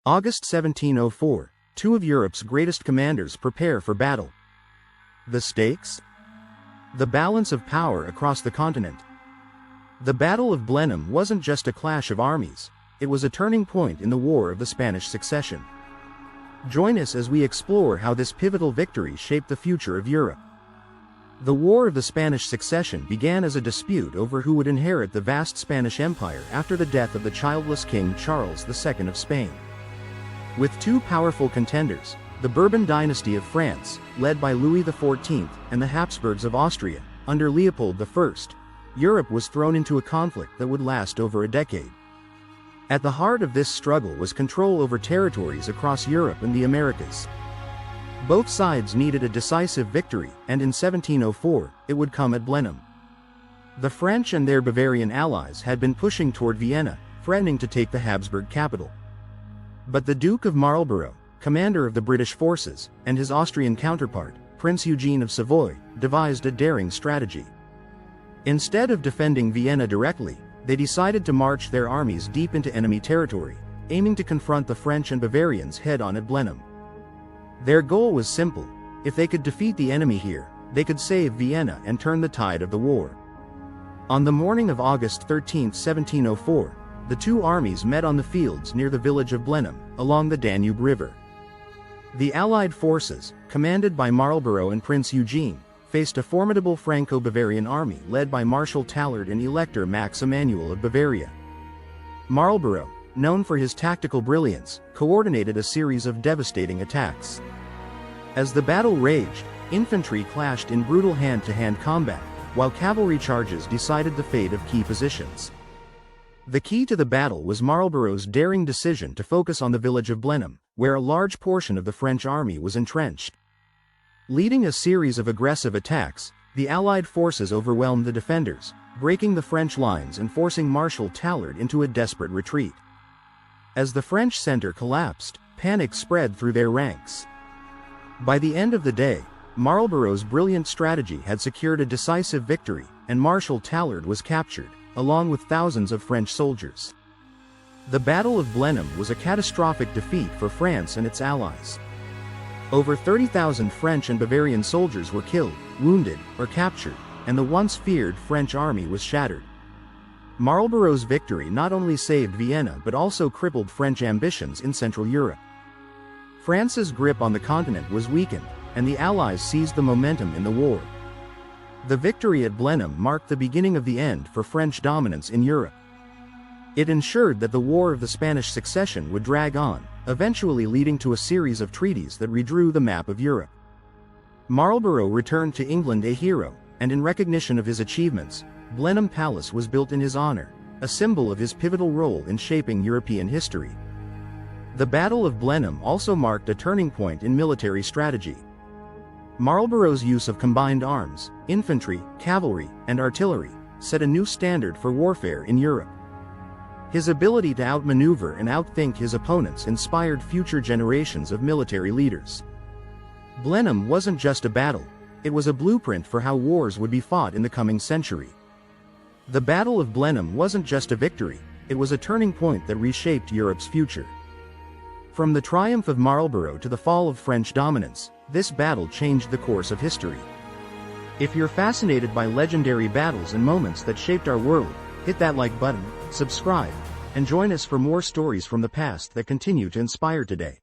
August 1704, two of Europe's greatest commanders prepare for battle. The stakes? The balance of power across the continent. The Battle of Blenheim wasn't just a clash of armies, it was a turning point in the War of the Spanish Succession. Join us as we explore how this pivotal victory shaped the future of Europe. The War of the Spanish Succession began as a dispute over who would inherit the vast Spanish Empire after the death of the childless King Charles II of Spain. With two powerful contenders, the Bourbon dynasty of France, led by Louis XIV, and the Habsburgs of Austria, under Leopold I, Europe was thrown into a conflict that would last over a decade. At the heart of this struggle was control over territories across Europe and the Americas. Both sides needed a decisive victory, and in 1704, it would come at Blenheim. The French and their Bavarian allies had been pushing toward Vienna, threatening to take the Habsburg capital. But the Duke of Marlborough, commander of the British forces, and his Austrian counterpart, Prince Eugene of Savoy, devised a daring strategy. Instead of defending Vienna directly, they decided to march their armies deep into enemy territory, aiming to confront the French and Bavarians head-on at Blenheim. Their goal was simple: if they could defeat the enemy here, they could save Vienna and turn the tide of the war. On the morning of August 13, 1704, the two armies met on the fields near the village of Blenheim, along the Danube River. The Allied forces, commanded by Marlborough and Prince Eugene, faced a formidable Franco-Bavarian army led by Marshal Tallard and Elector Max Emanuel of Bavaria. Marlborough, known for his tactical brilliance, coordinated a series of devastating attacks. As the battle raged, infantry clashed in brutal hand-to-hand combat, while cavalry charges decided the fate of key positions. The key to the battle was Marlborough's daring decision to focus on the village of Blenheim, where a large portion of the French army was entrenched. Leading a series of aggressive attacks, the Allied forces overwhelmed the defenders, breaking the French lines and forcing Marshal Tallard into a desperate retreat. As the French center collapsed, panic spread through their ranks. By the end of the day, Marlborough's brilliant strategy had secured a decisive victory, and Marshal Tallard was captured, along with thousands of French soldiers. The Battle of Blenheim was a catastrophic defeat for France and its allies. Over 30,000 French and Bavarian soldiers were killed, wounded, or captured, and the once feared French army was shattered. Marlborough's victory not only saved Vienna but also crippled French ambitions in Central Europe. France's grip on the continent was weakened, and the Allies seized the momentum in the war. The victory at Blenheim marked the beginning of the end for French dominance in Europe. It ensured that the War of the Spanish Succession would drag on, eventually leading to a series of treaties that redrew the map of Europe. Marlborough returned to England a hero, and in recognition of his achievements, Blenheim Palace was built in his honor, a symbol of his pivotal role in shaping European history. The Battle of Blenheim also marked a turning point in military strategy. Marlborough's use of combined arms, infantry, cavalry, and artillery, set a new standard for warfare in Europe. His ability to outmaneuver and outthink his opponents inspired future generations of military leaders. Blenheim wasn't just a battle, it was a blueprint for how wars would be fought in the coming century. The Battle of Blenheim wasn't just a victory, it was a turning point that reshaped Europe's future. From the triumph of Marlborough to the fall of French dominance, this battle changed the course of history. If you're fascinated by legendary battles and moments that shaped our world, hit that like button, subscribe, and join us for more stories from the past that continue to inspire today.